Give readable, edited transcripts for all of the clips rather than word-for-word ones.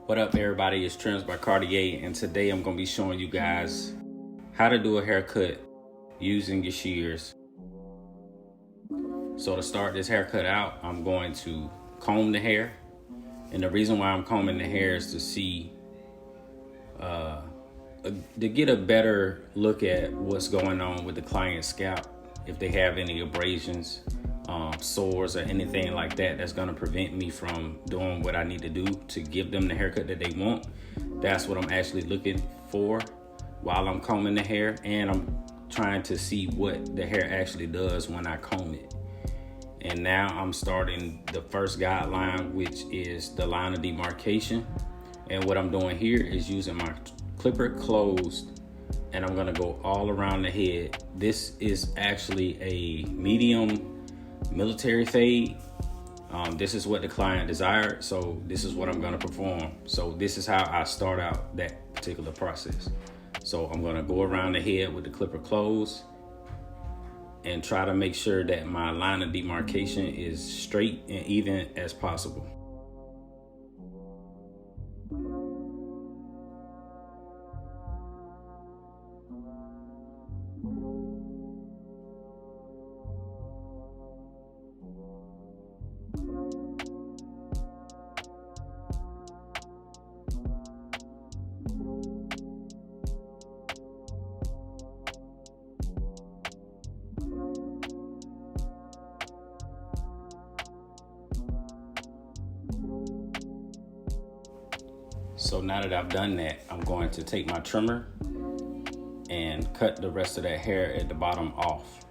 What up, everybody? It's Trims by Cartier, and today I'm going to be showing you guys how to do a haircut using your shears. So to start this haircut out, I'm going to comb the hair, and the reason why I'm combing the hair is to see, to get a better look at what's going on with the client's scalp, if they have any abrasions, sores or anything like that that's going to prevent me from doing what I need to do to give them the haircut that they want. That's what I'm actually looking for while I'm combing the hair, and I'm trying to see what the hair actually does when I comb it. And now I'm starting the first guideline, which is the line of demarcation. And what I'm doing here is using my clipper closed, and I'm gonna go all around the head. This is actually a medium military fade. This is what the client desired, so this is what I'm gonna perform. So this is how I start out that particular process. So I'm gonna go around the head with the clipper closed and try to make sure that my line of demarcation is straight and even as possible. So now that I've done that, I'm going to take my trimmer and cut the rest of that hair at the bottom off.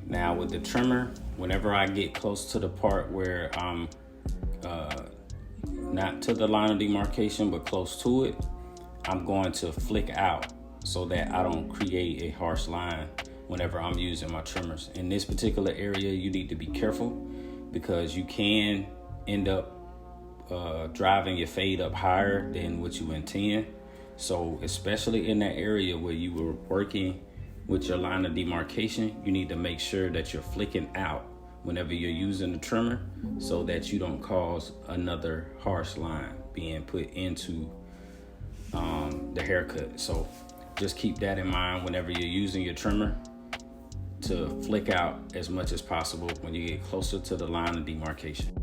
Now with the trimmer, whenever I get close to the part where I'm not to the line of demarcation, but close to it, I'm going to flick out so that I don't create a harsh line whenever I'm using my trimmers. In this particular area, you need to be careful because you can end up driving your fade up higher than what you intend. So especially in that area where you were working with your line of demarcation, you need to make sure that you're flicking out whenever you're using the trimmer so that you don't cause another harsh line being put into the haircut. So just keep that in mind whenever you're using your trimmer, to flick out as much as possible when you get closer to the line of demarcation.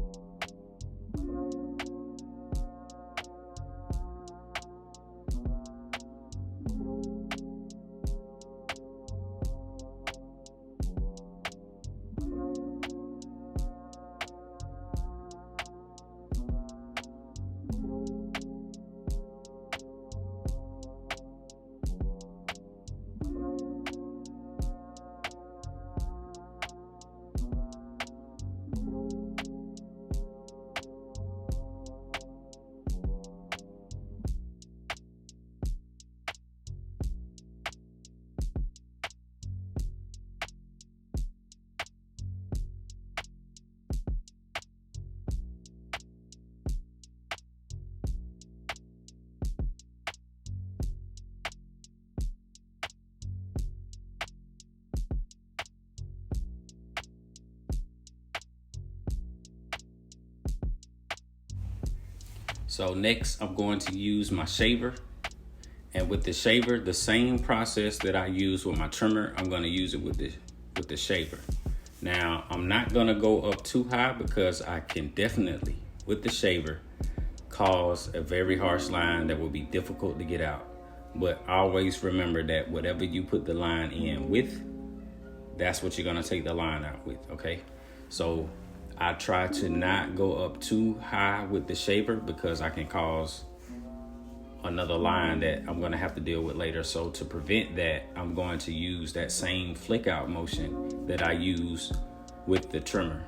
So next, I'm going to use my shaver. And with the shaver, the same process that I use with my trimmer, I'm going to use it with the shaver. Now, I'm not going to go up too high because I can definitely, with the shaver, cause a very harsh line that will be difficult to get out. But always remember that whatever you put the line in with, that's what you're going to take the line out with, okay? So I try to not go up too high with the shaver because I can cause another line that I'm going to have to deal with later. So to prevent that, I'm going to use that same flick out motion that I use with the trimmer.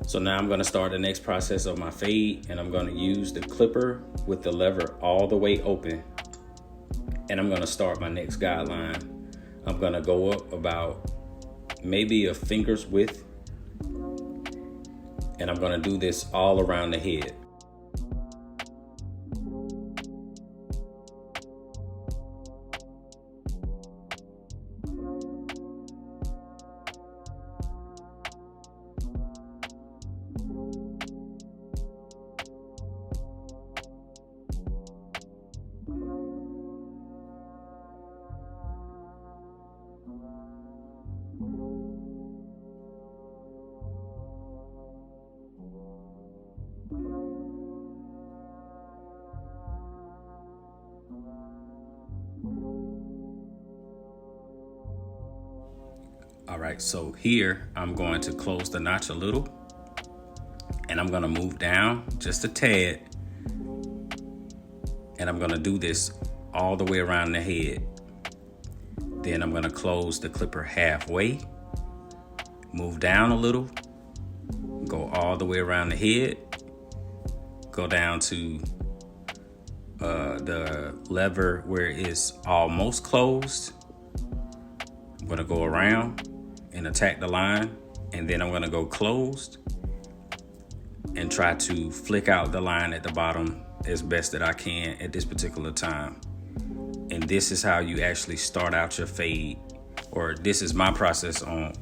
So now I'm gonna start the next process of my fade, and I'm gonna use the clipper with the lever all the way open. And I'm gonna start my next guideline. I'm gonna go up about maybe a finger's width. And I'm gonna do this all around the head. All right, so here I'm going to close the notch a little, and I'm gonna move down just a tad, and I'm gonna do this all the way around the head. Then I'm gonna close the clipper halfway, move down a little, go all the way around the head, go down to the lever where it's almost closed. I'm gonna go around and attack the line, and then I'm gonna go closed and try to flick out the line at the bottom as best that I can at this particular time. And this is how you actually start out your fade, or this is my process on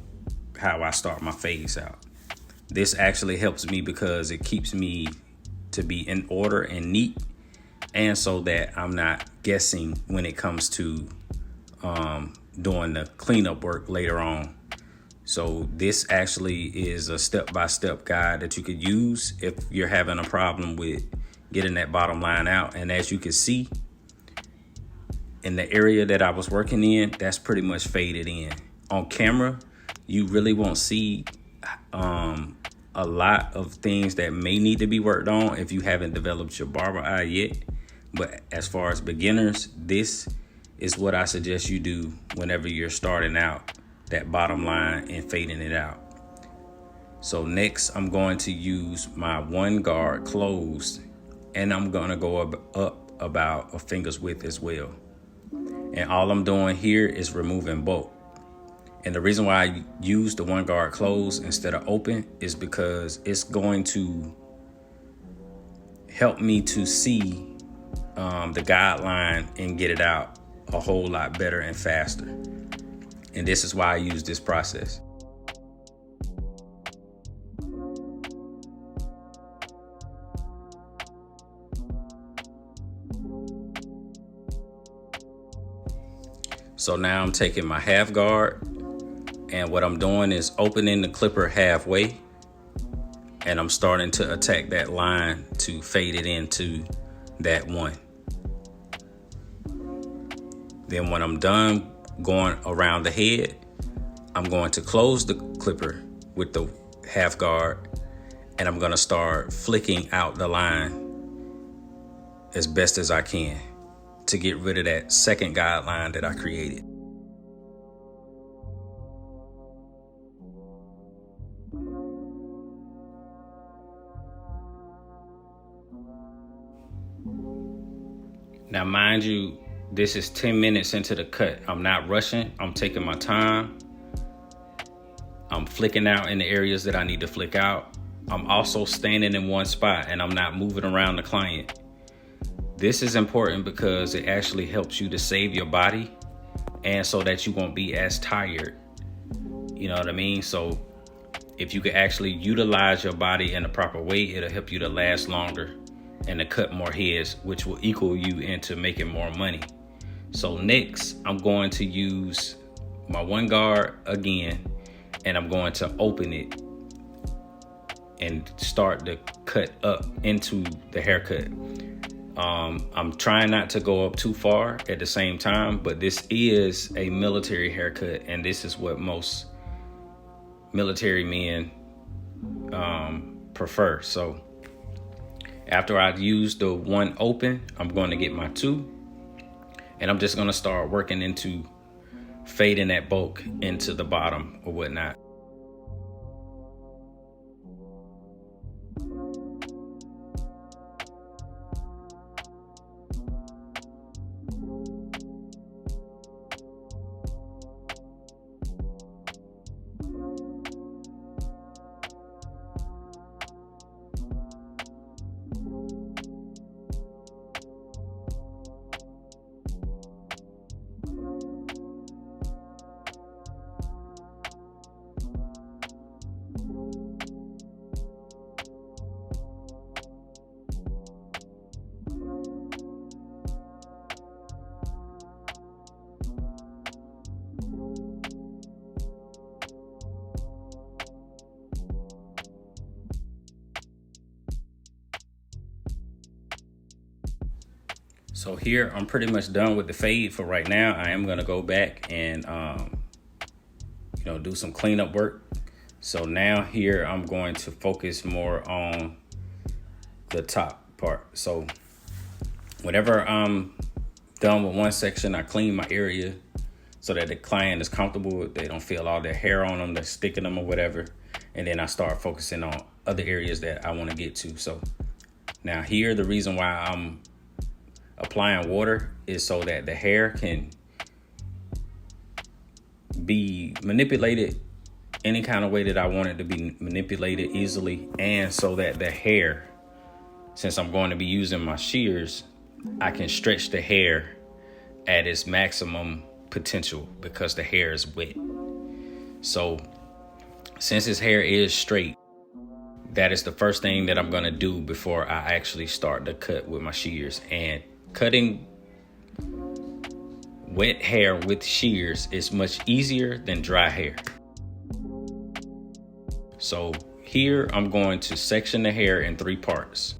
how I start my fades out. This actually helps me because it keeps me to be in order and neat, and so that I'm not guessing when it comes to doing the cleanup work later on. So this actually is a step-by-step guide that you could use if you're having a problem with getting that bottom line out. And as you can see, in the area that I was working in, that's pretty much faded in. On camera, you really won't see a lot of things that may need to be worked on if you haven't developed your barber eye yet. But as far as beginners, this is what I suggest you do whenever you're starting out that bottom line and fading it out. So next, I'm going to use my one guard closed, and I'm gonna go up about a finger's width as well. And all I'm doing here is removing bulk. And the reason why I use the one guard closed instead of open is because it's going to help me to see the guideline and get it out a whole lot better and faster. And this is why I use this process. So now I'm taking my half guard, and what I'm doing is opening the clipper halfway, and I'm starting to attack that line to fade it into that one. Then when I'm done going around the head, I'm going to close the clipper with the half guard, and I'm going to start flicking out the line as best as I can to get rid of that second guideline that I created. Now, mind you, this is 10 minutes into the cut. I'm not rushing. I'm taking my time. I'm flicking out in the areas that I need to flick out. I'm also standing in one spot, and I'm not moving around the client. This is important because it actually helps you to save your body, and so that you won't be as tired. You know what I mean? So if you can actually utilize your body in the proper way, it'll help you to last longer and to cut more heads, which will equal you into making more money. So next, I'm going to use my one guard again, and I'm going to open it and start to cut up into the haircut. I'm trying not to go up too far at the same time, but this is a military haircut, and this is what most military men prefer. So after I've used the one open, I'm going to get my two, and I'm just going to start working into fading that bulk into the bottom or whatnot. So here I'm pretty much done with the fade for right now. I am gonna go back and do some cleanup work. So now here I'm going to focus more on the top part. So whenever I'm done with one section, I clean my area so that the client is comfortable. They don't feel all their hair on them, they're sticking them or whatever. And then I start focusing on other areas that I want to get to. So now here, the reason why I'm applying water is so that the hair can be manipulated any kind of way that I want it to be manipulated easily, and so that the hair, since I'm going to be using my shears, I can stretch the hair at its maximum potential because the hair is wet. So since his hair is straight, that is the first thing that I'm going to do before I actually start the cut with my shears. And cutting wet hair with shears is much easier than dry hair. So here I'm going to section the hair in 3 parts.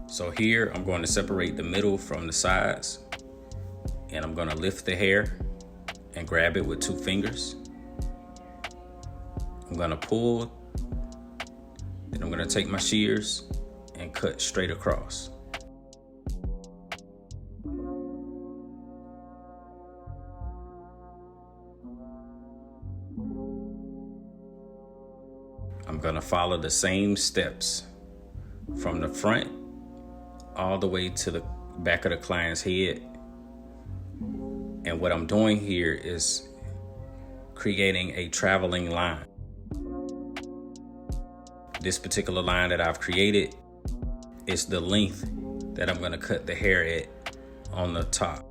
So here I'm going to separate the middle from the sides, and I'm going to lift the hair and grab it with 2 fingers. I'm going to pull, then I'm going to take my shears and cut straight across. I'm going to follow the same steps from the front all the way to the back of the client's head. And what I'm doing here is creating a traveling line. This particular line that I've created is the length that I'm going to cut the hair at on the top.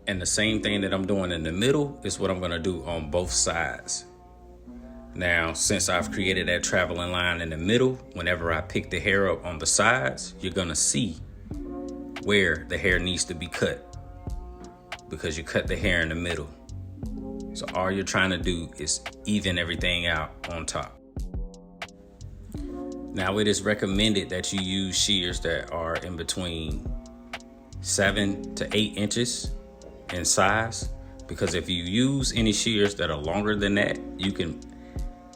And the same thing that I'm doing in the middle is what I'm going to do on both sides. Now, since I've created that traveling line in the middle, whenever I pick the hair up on the sides, you're going to see where the hair needs to be cut, because you cut the hair in the middle. So all you're trying to do is even everything out on top. Now, it is recommended that you use shears that are in between 7 to 8 inches in size, because if you use any shears that are longer than that, you can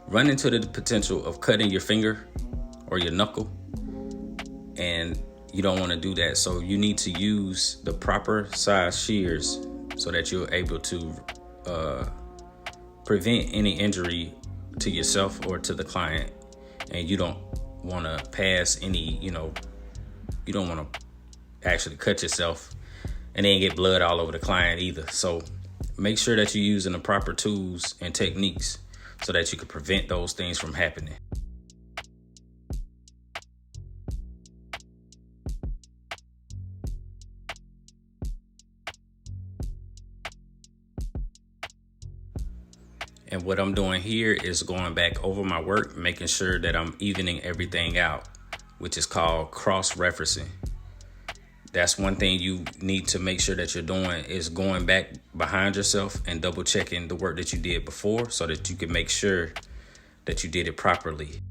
run into the potential of cutting your finger or your knuckle, and you don't want to do that. So you need to use the proper size shears so that you're able to prevent any injury to yourself or to the client, and you don't want to pass any, you don't want to actually cut yourself and then get blood all over the client either. So make sure that you're using the proper tools and techniques so that you can prevent those things from happening. And what I'm doing here is going back over my work, making sure that I'm evening everything out, which is called cross-referencing. That's one thing you need to make sure that you're doing, is going back behind yourself and double checking the work that you did before so that you can make sure that you did it properly.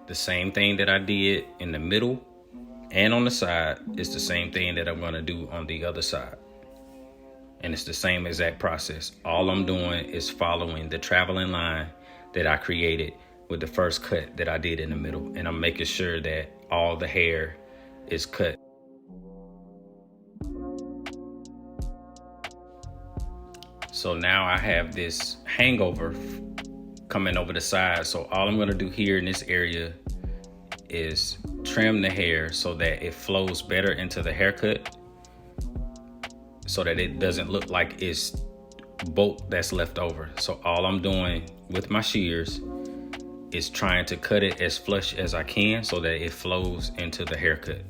The same thing that I did in the middle and on the side is the same thing that I'm going to do on the other side. And it's the same exact process. All I'm doing is following the traveling line that I created with the first cut that I did in the middle, and I'm making sure that all the hair is cut. So now I have this hangover coming over the side. So all I'm gonna do here in this area is trim the hair so that it flows better into the haircut, so that it doesn't look like it's bulk that's left over. So all I'm doing with my shears is trying to cut it as flush as I can so that it flows into the haircut.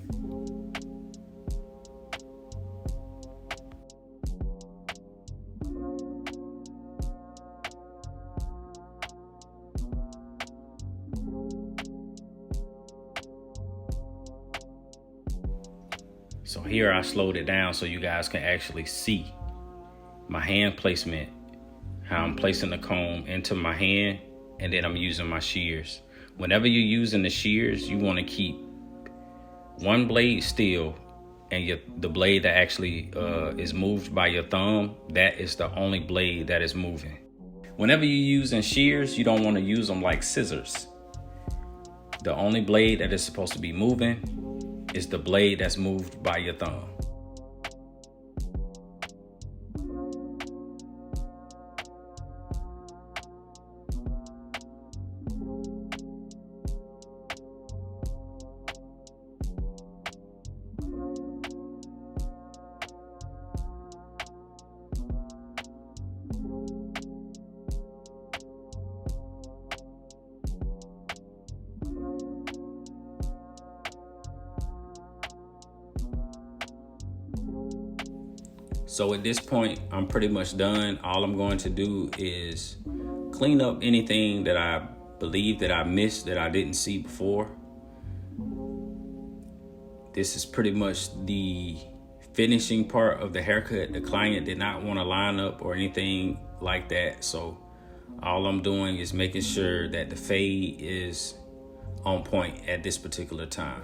So here I slowed it down so you guys can actually see my hand placement, how I'm placing the comb into my hand, and then I'm using my shears. Whenever you're using the shears, you want to keep one blade still, and the blade that actually is moved by your thumb, that is the only blade that is moving. Whenever you're using shears, you don't want to use them like scissors. The only blade that is supposed to be moving is the blade that's moved by your thumb. So at this point, I'm pretty much done. All I'm going to do is clean up anything that I believe that I missed, that I didn't see before. This is pretty much the finishing part of the haircut. The client did not want to line up or anything like that. So all I'm doing is making sure that the fade is on point at this particular time.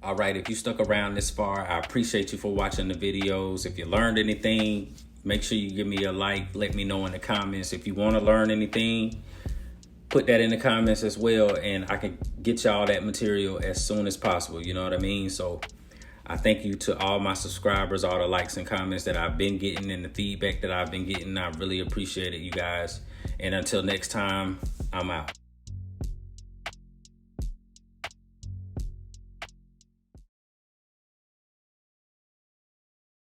All right, if you stuck around this far, I appreciate you for watching the videos. If you learned anything, make sure you give me a like. Let me know in the comments. If you want to learn anything, put that in the comments as well, and I can get y'all that material as soon as possible. You know what I mean? So I thank you to all my subscribers, all the likes and comments that I've been getting, and the feedback that I've been getting. I really appreciate it, you guys. And until next time, I'm out.